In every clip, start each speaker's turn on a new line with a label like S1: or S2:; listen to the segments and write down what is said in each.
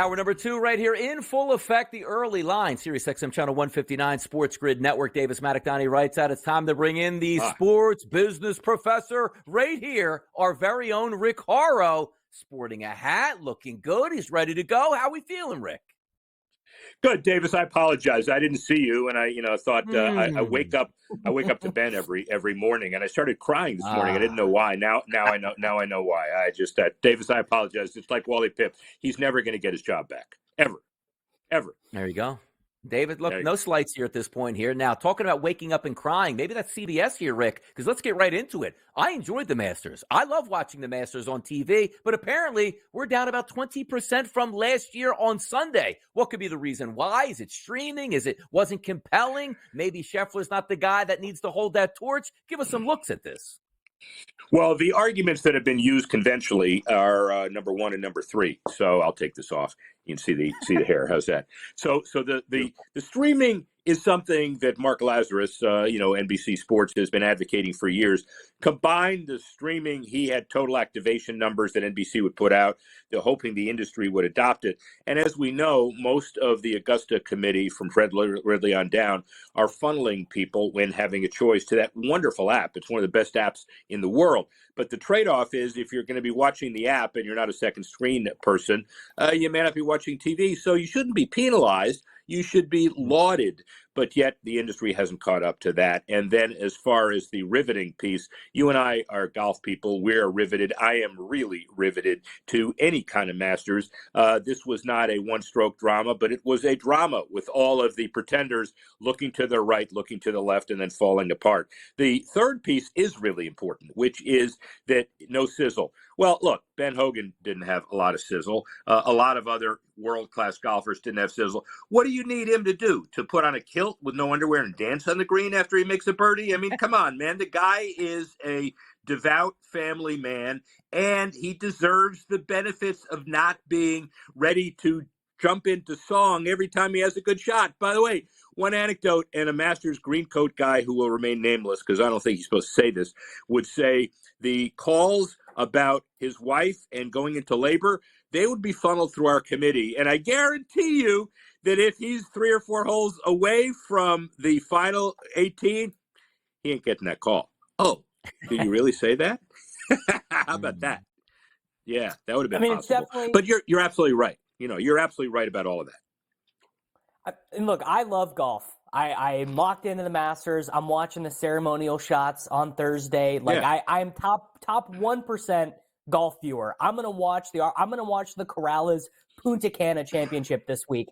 S1: Hour number 2 right here in full effect, the early line. Sirius XM Channel 159, SportsGrid Network. Davis Maddox-Donnie writes out, it's time to bring in the sports business professor right here, our very own Rick Harrow, sporting a hat, looking good. He's ready to go. How we feeling, Rick?
S2: Good, Davis. I apologize. I didn't see you, and I thought I wake up to Ben every morning, and I started crying this morning. I didn't know why. Now I know. Now I know why. Davis. I apologize. It's like Wally Pipp. He's never going to get his job back, ever.
S1: There you go. David, look, no slights here at this point here. Now, talking about waking up and crying, maybe that's CBS here, Rick, because let's get right into it. I enjoyed the Masters. I love watching the Masters on TV, but apparently we're down about 20% from last year on Sunday. What could be the reason why? Is it streaming? Is it wasn't compelling? Maybe Scheffler's not the guy that needs to hold that torch? Give us some looks at this.
S2: Well, the arguments that have been used conventionally are number 1 and number 3. So I'll take this off. You can see the hair. How's that? So the streaming is something that Mark Lazarus, NBC Sports has been advocating for years. Combined the streaming, he had total activation numbers that NBC would put out. They're hoping the industry would adopt it. And as we know, most of the Augusta committee from Fred Ridley on down are funneling people when having a choice to that wonderful app. It's one of the best apps in the world. But the trade-off is if you're going to be watching the app and you're not a second screen person, you may not be watching TV. So you shouldn't be penalized. You should be lauded, but yet the industry hasn't caught up to that. And then as far as the riveting piece, you and I are golf people. We're riveted. I am really riveted to any kind of Masters. This was not a one-stroke drama, but it was a drama with all of the pretenders looking to the right, looking to the left, and then falling apart. The third piece is really important, which is that no sizzle. Well, look, Ben Hogan didn't have a lot of sizzle. A lot of other world-class golfers didn't have sizzle. What do you need him to do? To put on a kilt with no underwear and dance on the green after he makes a birdie? I mean, come on, man. The guy is a devout family man, and he deserves the benefits of not being ready to jump into song every time he has a good shot. By the way, one anecdote, and a Masters green coat guy who will remain nameless because I don't think he's supposed to say this, would say the calls about his wife and going into labor, they would be funneled through our committee. And I guarantee you that if he's 3 or 4 holes away from the final 18, he ain't getting that call. Oh, did you really say that? How about that? Yeah, that would have been possible. But you're absolutely right. You're absolutely right about all of that.
S3: And look, I love golf. I'm locked into the Masters. I'm watching the ceremonial shots on Thursday. I'm top 1% golf viewer. I'm gonna watch the Corrales Punta Cana Championship this week.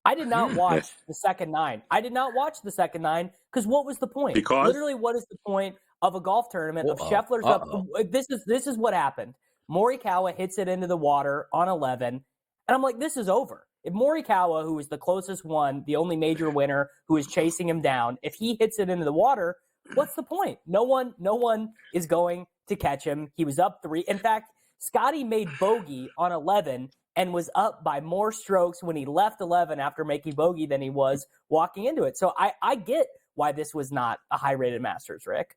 S3: I did not watch the second 9. I did not watch the second 9 because what was the point?
S2: Because
S3: literally, what is the point of a golf tournament of Scheffler's up? This is what happened. Morikawa hits it into the water on 11, and I'm like, this is over. If Morikawa, who is the closest one, the only major winner who is chasing him down, if he hits it into the water, what's the point? No one is going to catch him. He was up 3. In fact, Scotty made bogey on 11 and was up by more strokes when he left 11 after making bogey than he was walking into it. So I get why this was not a high-rated Masters, Rick.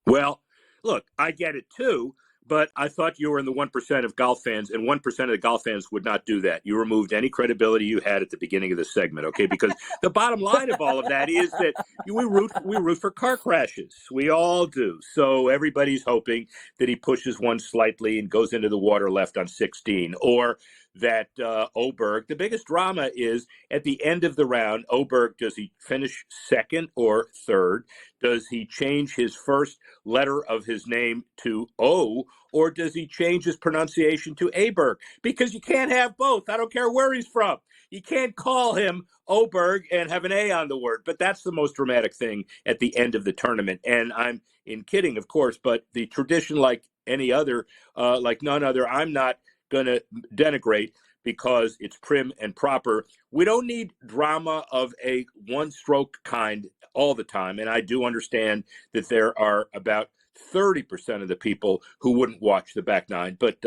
S2: Well, look, I get it too. But I thought you were in the 1% of golf fans, and 1% of the golf fans would not do that. You removed any credibility you had at the beginning of this segment, okay? Because the bottom line of all of that is that we root for car crashes. We all do. So everybody's hoping that he pushes one slightly and goes into the water left on 16, or that Oberg, the biggest drama is at the end of the round, Oberg, does he finish second or third? Does he change his first letter of his name to O, or does he change his pronunciation to Aberg? Because you can't have both. I don't care where he's from. You can't call him Oberg and have an A on the word. But that's the most dramatic thing at the end of the tournament. And I'm kidding, of course, but the tradition, like any other, like none other, I'm not going to denigrate because it's prim and proper. We don't need drama of a one-stroke kind all the time. And I do understand that there are about 30% of the people who wouldn't watch the back 9. But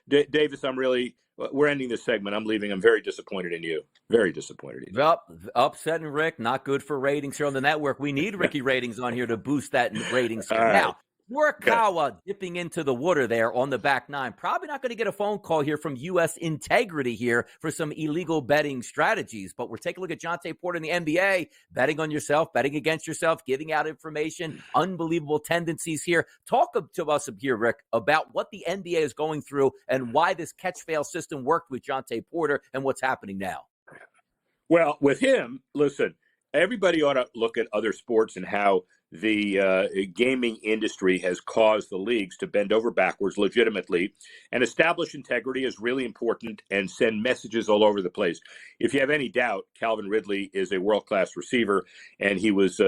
S2: Davis, we're ending this segment. I'm leaving. I'm very disappointed in you. Very disappointed in you.
S1: Well, upsetting Rick, not good for ratings here on the network. We need Ricky ratings on here to boost that ratings here. Now, Morikawa dipping into the water there on the back nine. Probably not going to get a phone call here from U.S. Integrity here for some illegal betting strategies. But we're taking a look at Johntae Porter in the NBA, betting on yourself, betting against yourself, giving out information, unbelievable tendencies here. Talk to us here, Rick, about what the NBA is going through and why this catch-fail system worked with Johntae Porter and what's happening now.
S2: Well, with him, listen, everybody ought to look at other sports and how the gaming industry has caused the leagues to bend over backwards legitimately and establish integrity is really important and send messages all over the place. If you have any doubt, Calvin Ridley is a world-class receiver, and he was,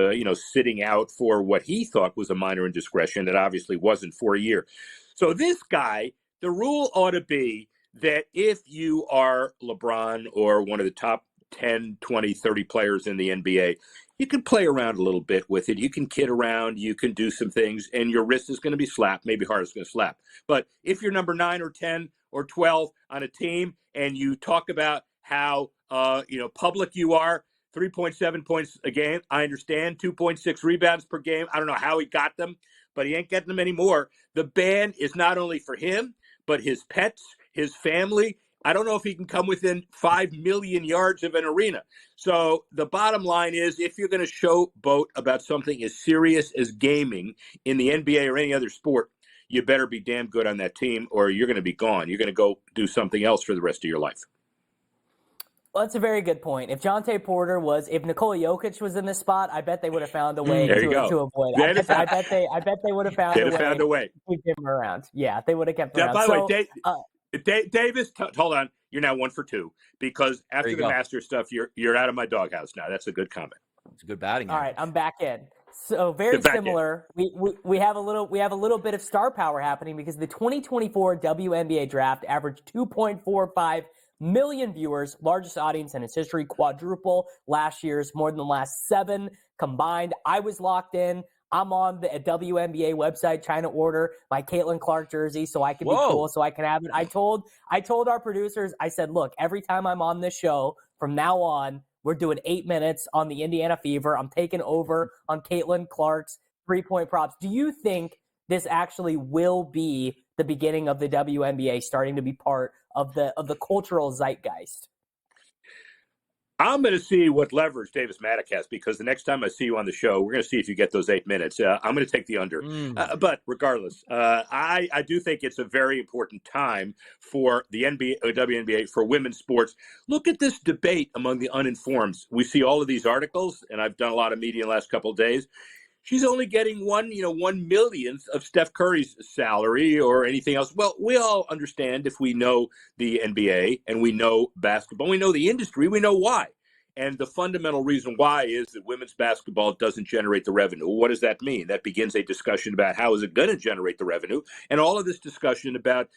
S2: sitting out for what he thought was a minor indiscretion that obviously wasn't for a year. So this guy, the rule ought to be that if you are LeBron or one of the top 10, 20, 30 players in the NBA, you can play around a little bit with it. You can kid around. You can do some things, and your wrist is going to be slapped. Maybe heart is going to slap. But if you're number 9 or 10 or 12 on a team and you talk about how public you are, 3.7 points a game, I understand. 2.6 rebounds per game. I don't know how he got them, but he ain't getting them anymore. The ban is not only for him, but his pets, his family. I don't know if he can come within 5 million yards of an arena. So the bottom line is, if you're going to showboat about something as serious as gaming in the NBA or any other sport, you better be damn good on that team or you're going to be gone. You're going to go do something else for the rest of your life.
S3: Well, that's a very good point. If Johntae Porter if Nikola Jokic was in this spot, I bet they would have found a way to avoid it. I bet they would have found a way to keep him around. Yeah, they would have kept him around.
S2: By the way, Davis, hold on. You're now 1 for 2 because after the Masters stuff, you're out of my doghouse now. That's a good comment.
S1: It's a good batting.
S3: All right, I'm back in. So very similar. We have a little bit of star power happening because the 2024 WNBA draft averaged 2.45 million viewers, largest audience in its history, quadruple last year's, more than the last 7 combined. I was locked in. I'm on the WNBA website trying to order my Caitlin Clark jersey so I can be cool, so I can have it. I told our producers, I said, look, every time I'm on this show from now on, we're doing 8 minutes on the Indiana Fever. I'm taking over on Caitlin Clark's 3-point props. Do you think this actually will be the beginning of the WNBA starting to be part of the cultural zeitgeist?
S2: I'm going to see what leverage Davis Maddock has because the next time I see you on the show, we're going to see if you get those 8 minutes. I'm going to take the under. But regardless, I do think it's a very important time for the WNBA, for women's sports. Look at this debate among the uninformed. We see all of these articles, and I've done a lot of media in the last couple of days. She's only getting 1 millionth of Steph Curry's salary or anything else. Well, we all understand if we know the NBA and we know basketball, we know the industry, we know why. And the fundamental reason why is that women's basketball doesn't generate the revenue. What does that mean? That begins a discussion about how is it going to generate the revenue. And all of this discussion about,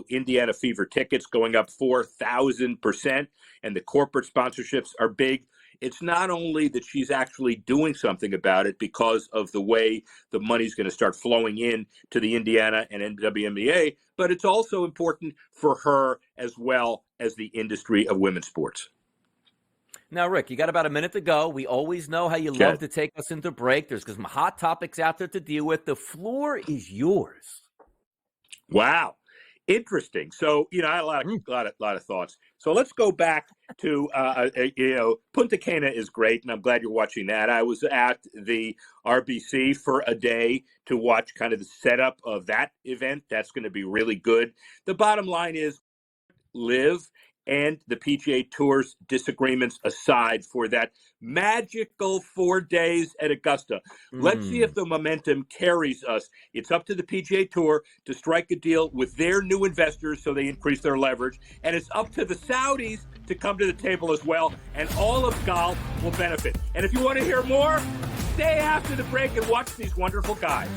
S2: Indiana Fever tickets going up 4,000% and the corporate sponsorships are big. It's not only that she's actually doing something about it because of the way the money's going to start flowing in to the Indiana and WNBA, but it's also important for her as well as the industry of women's sports.
S1: Now, Rick, you got about a minute to go. We always know how you love to take us into break. There's some hot topics out there to deal with. The floor is yours.
S2: Wow. Interesting. So, I had a lot of thoughts. So let's go back to, Punta Cana is great, and I'm glad you're watching that. I was at the RBC for a day to watch kind of the setup of that event. That's going to be really good. The bottom line is LIV and the PGA Tour's disagreements aside for that magical 4 days at Augusta. Let's see if the momentum carries us. It's up to the PGA Tour to strike a deal with their new investors so they increase their leverage. And it's up to the Saudis to come to the table as well. And all of golf will benefit. And if you want to hear more, stay after the break and watch these wonderful guys.